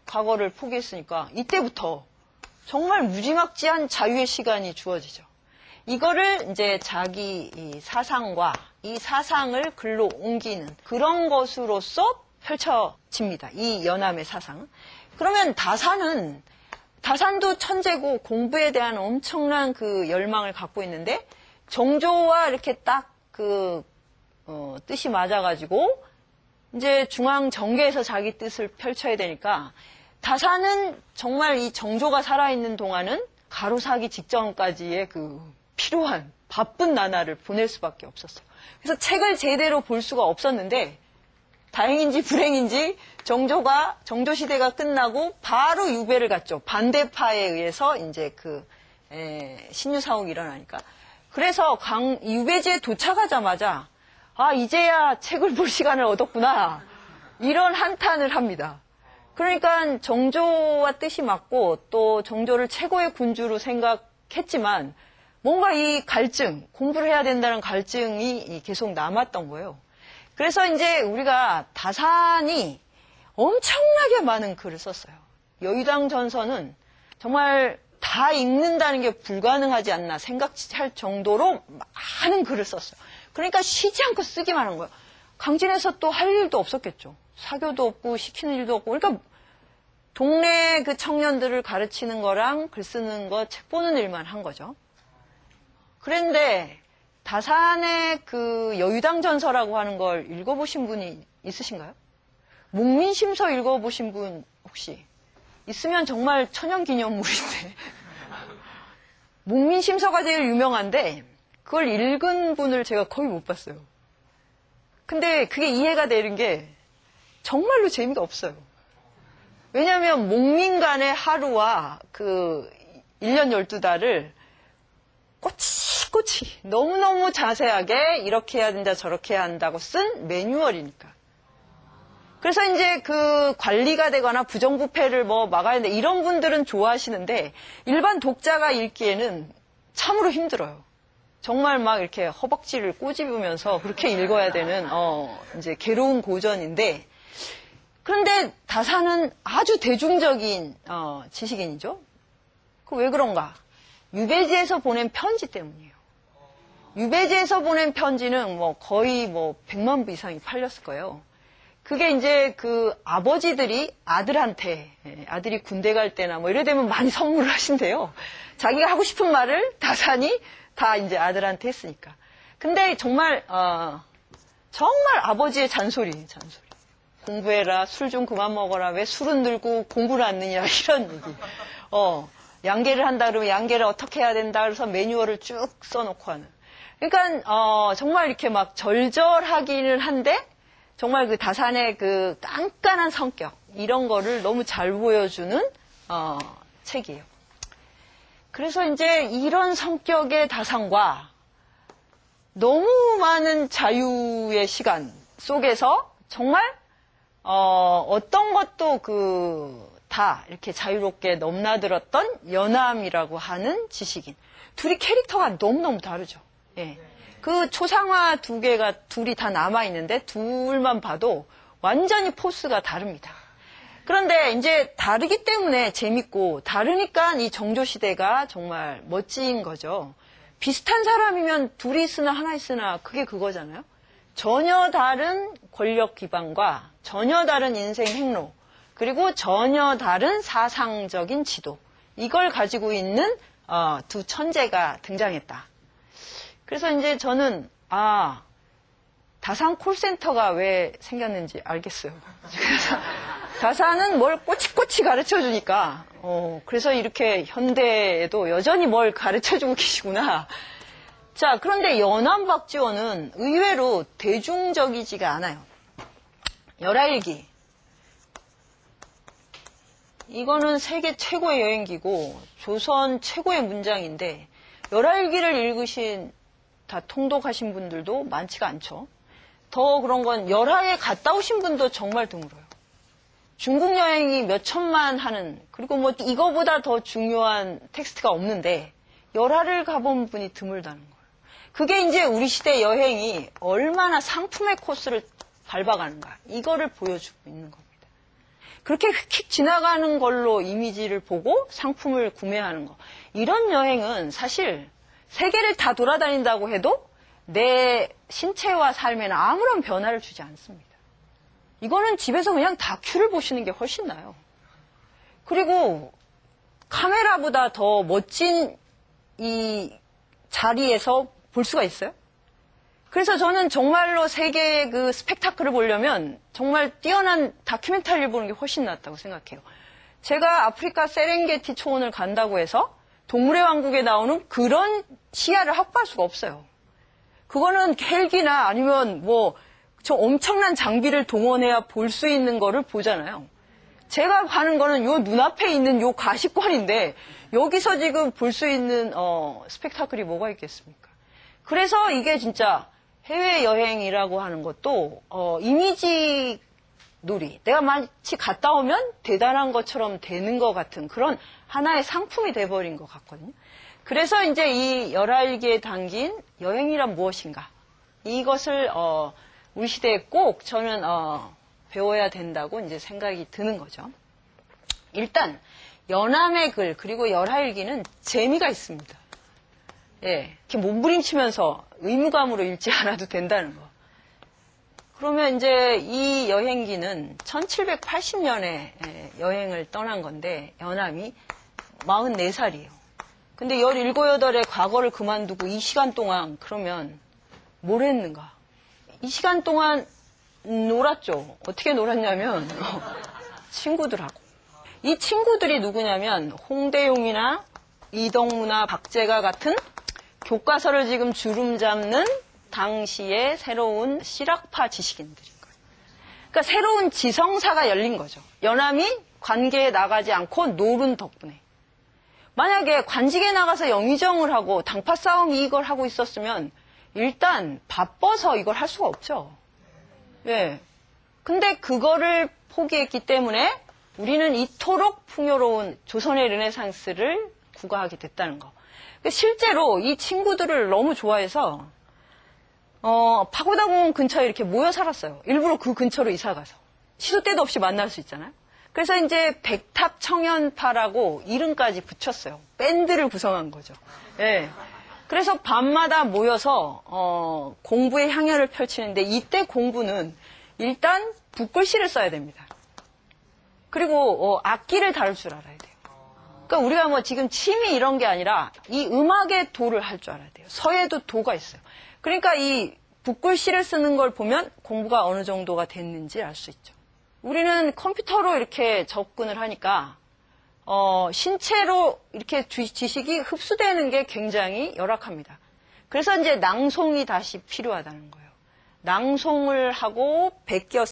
과거를 포기했으니까 이때부터 정말 무지막지한 자유의 시간이 주어지죠. 이거를 이제 자기 이 사상과 이 사상을 글로 옮기는 그런 것으로서 펼쳐집니다. 이 연암의 사상. 그러면 다산도 천재고 공부에 대한 엄청난 그 열망을 갖고 있는데 정조와 이렇게 딱 뜻이 맞아가지고 이제 중앙 정계에서 자기 뜻을 펼쳐야 되니까 다산은 정말 이 정조가 살아있는 동안은 가로 사기 직전까지의 그 필요한 바쁜 나날을 보낼 수밖에 없었어요. 그래서 책을 제대로 볼 수가 없었는데 다행인지 불행인지 정조 시대가 끝나고 바로 유배를 갔죠. 반대파에 의해서 이제 신유사옥이 일어나니까. 그래서 유배지에 도착하자마자 이제야 책을 볼 시간을 얻었구나. 이런 한탄을 합니다. 그러니까 정조와 뜻이 맞고 또 정조를 최고의 군주로 생각했지만 뭔가 이 갈증, 공부를 해야 된다는 갈증이 계속 남았던 거예요. 그래서 이제 우리가 다산이 엄청나게 많은 글을 썼어요. 여의당 전서는 정말 다 읽는다는 게 불가능하지 않나 생각할 정도로 많은 글을 썼어요. 그러니까 쉬지 않고 쓰기만 한 거예요. 강진에서 또 할 일도 없었겠죠. 사교도 없고 시키는 일도 없고. 그러니까 동네 그 청년들을 가르치는 거랑 글 쓰는 거, 책 보는 일만 한 거죠. 그런데 다산의 그 여의당 전서라고 하는 걸 읽어보신 분이 있으신가요? 목민심서 읽어보신 분 혹시 있으면 정말 천연기념물인데 목민심서가 제일 유명한데 그걸 읽은 분을 제가 거의 못 봤어요. 근데 그게 이해가 되는 게 정말로 재미가 없어요. 왜냐하면 목민간의 하루와 그 1년 12달을 꼬치꼬치 너무너무 자세하게 이렇게 해야 된다 저렇게 해야 한다고 쓴 매뉴얼이니까. 그래서 이제 그 관리가 되거나 부정부패를 막아야 된다 이런 분들은 좋아하시는데 일반 독자가 읽기에는 참으로 힘들어요. 정말 막 이렇게 허벅지를 꼬집으면서 그렇게 읽어야 되는 이제 괴로운 고전인데 그런데 다산은 아주 대중적인 지식인이죠. 그 왜 그런가? 유배지에서 보낸 편지 때문이에요. 유배지에서 보낸 편지는 거의 100만 부 이상이 팔렸을 거예요. 그게 이제 그 아버지들이 아들한테 아들이 군대 갈 때나 이래 되면 많이 선물을 하신대요. 자기가 하고 싶은 말을 다산이 다 이제 아들한테 했으니까. 근데 정말 아버지의 잔소리. 공부해라, 술 좀 그만 먹어라, 왜 술은 늘고 공부를 안 느냐, 이런 얘기. 양계를 한다 그러면 양계를 어떻게 해야 된다 그래서 매뉴얼을 쭉 써놓고 하는. 그러니까, 정말 이렇게 막 절절하기는 한데, 정말 그 다산의 그 깐깐한 성격, 이런 거를 너무 잘 보여주는, 책이에요. 그래서 이제 이런 성격의 다산과 너무 많은 자유의 시간 속에서 정말 어떤 것도 다 이렇게 자유롭게 넘나들었던 연암이라고 하는 지식인. 둘이 캐릭터가 너무너무 다르죠. 예. 그 초상화 두 개가 둘이 다 남아있는데 둘만 봐도 완전히 포스가 다릅니다. 그런데 이제 다르기 때문에 재밌고 다르니까 이 정조시대가 정말 멋진 거죠. 비슷한 사람이면 둘이 있으나 하나 있으나 그게 그거잖아요. 전혀 다른 권력 기반과 전혀 다른 인생 행로 그리고 전혀 다른 사상적인 지도 이걸 가지고 있는 두 천재가 등장했다. 그래서 이제 저는 다산 콜센터가 왜 생겼는지 알겠어요. 그래서 다산은 뭘 꼬치꼬치 가르쳐주니까 그래서 이렇게 현대에도 여전히 뭘 가르쳐주고 계시구나. 자, 그런데 연암박지원은 의외로 대중적이지가 않아요. 열하일기. 이거는 세계 최고의 여행기고 조선 최고의 문장인데 열하일기를 읽으신 다 통독하신 분들도 많지가 않죠. 더 그런 건 열하에 갔다 오신 분도 정말 드물어요. 중국 여행이 몇 천만 하는 그리고 이거보다 더 중요한 텍스트가 없는데 열하를 가본 분이 드물다는 거예요. 그게 이제 우리 시대 여행이 얼마나 상품의 코스를 밟아가는가 이거를 보여주고 있는 겁니다. 그렇게 휙 지나가는 걸로 이미지를 보고 상품을 구매하는 거. 이런 여행은 사실 세계를 다 돌아다닌다고 해도 내 신체와 삶에는 아무런 변화를 주지 않습니다. 이거는 집에서 그냥 다큐를 보시는 게 훨씬 나아요. 그리고 카메라보다 더 멋진 이 자리에서 볼 수가 있어요. 그래서 저는 정말로 세계의 그 스펙타클을 보려면 정말 뛰어난 다큐멘터리를 보는 게 훨씬 낫다고 생각해요. 제가 아프리카 세렝게티 초원을 간다고 해서 동물의 왕국에 나오는 그런 시야를 확보할 수가 없어요. 그거는 헬기나 아니면 뭐 저 엄청난 장비를 동원해야 볼 수 있는 거를 보잖아요. 제가 가는 거는 요 눈앞에 있는 요 가시권인데 여기서 지금 볼 수 있는 스펙타클이 뭐가 있겠습니까? 그래서 이게 진짜 해외여행이라고 하는 것도 이미지 놀이, 내가 마치 갔다 오면 대단한 것처럼 되는 것 같은 그런 하나의 상품이 돼버린 것 같거든요. 그래서 이제 이 열알기에 담긴 여행이란 무엇인가, 이것을 우리 시대에 꼭 저는 배워야 된다고 이제 생각이 드는 거죠. 일단 연암의 글 그리고 열하일기는 재미가 있습니다. 예, 이렇게 몸부림치면서 의무감으로 읽지 않아도 된다는 거. 그러면 이제 이 여행기는 1780년에 여행을 떠난 건데 연암이 44살이에요. 근데 17, 8의 과거를 그만두고 이 시간 동안 그러면 뭘 했는가? 이 시간 동안 놀았죠. 어떻게 놀았냐면 친구들하고. 이 친구들이 누구냐면 홍대용이나 이덕무나 박제가 같은 교과서를 지금 주름 잡는 당시의 새로운 실학파 지식인들인 거예요. 그러니까 새로운 지성사가 열린 거죠. 연암이 관계에 나가지 않고 노른 덕분에. 만약에 관직에 나가서 영의정을 하고 당파 싸움 이걸 하고 있었으면 일단 바빠서 이걸 할 수가 없죠. 예. 근데 그거를 포기했기 때문에 우리는 이토록 풍요로운 조선의 르네상스를 구가하게 됐다는 거. 실제로 이 친구들을 너무 좋아해서 파고다공원 근처에 이렇게 모여 살았어요. 일부러 그 근처로 이사가서. 시도 때도 없이 만날 수 있잖아요. 그래서 이제 백탑 청년파라고 이름까지 붙였어요. 밴드를 구성한 거죠. 예. 그래서 밤마다 모여서 공부의 향연을 펼치는데 이때 공부는 일단 붓글씨를 써야 됩니다. 그리고 악기를 다룰 줄 알아야 돼요. 그러니까 우리가 뭐 지금 취미 이런 게 아니라 이 음악의 도를 할 줄 알아야 돼요. 서예도 도가 있어요. 그러니까 이 붓글씨를 쓰는 걸 보면 공부가 어느 정도가 됐는지 알 수 있죠. 우리는 컴퓨터로 이렇게 접근을 하니까 신체로 이렇게 지식이 흡수되는 게 굉장히 열악합니다. 그래서 이제 낭송이 다시 필요하다는 거예요. 낭송을 하고 베껴